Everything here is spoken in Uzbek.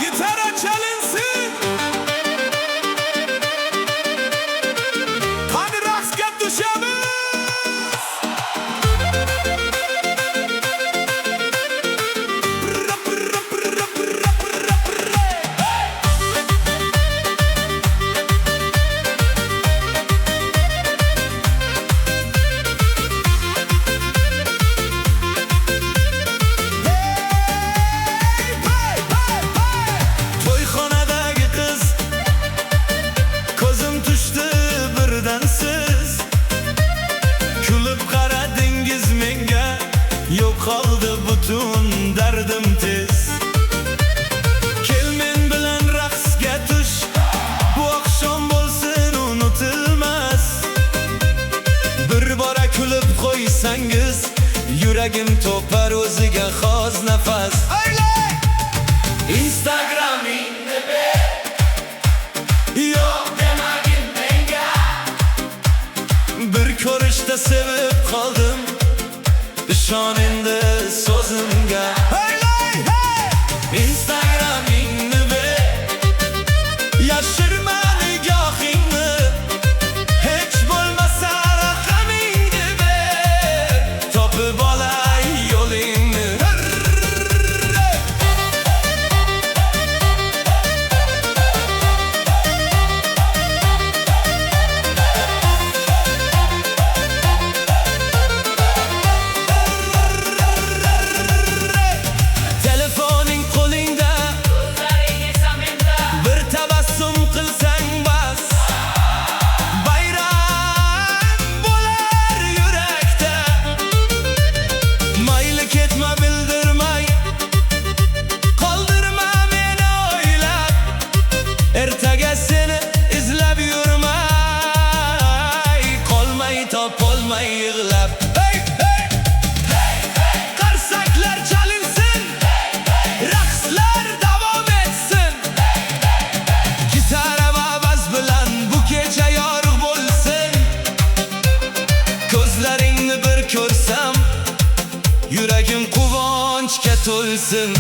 Gitara chalinsin. Qani raqsga tushamiz. To'yxonadagi qiz, ko'zim tushdi birdan siz. Kulib qaradingiz menga, yo'qoldi butun dardim tez. Kel men bilan raqsga tush, bu oqshom bo'lsin unutilmas. Bir bora kulib qo'ysangiz, yuragim topar o'ziga xos nafas. Instagramingni ber, yo'q demagin menga. Bir ko'rishda sevib qoldim, ishon endi so'zimga. Instagramingni ber, yashirma nigohingni, hech bo'lmasa raqamingni ber, topib olay yo'lingni. Telefoning qo'lingda, ko'zlaring esa menda. Bir tabassum qilsang bas, bayram bo'lar yurakda. Mayli ketma bildirmay, qoldirma meni o'ylab. Ertaga seni izlab yurmay, qolmay topolmay yig'lab. Qarsaklar chalinsin, raqslar davom etsin. Gitara va bas bilan bu kecha yorug' bo'lsin. Ko'zlaringni bir ko'rsam, yuragim quvonchga to'lsin.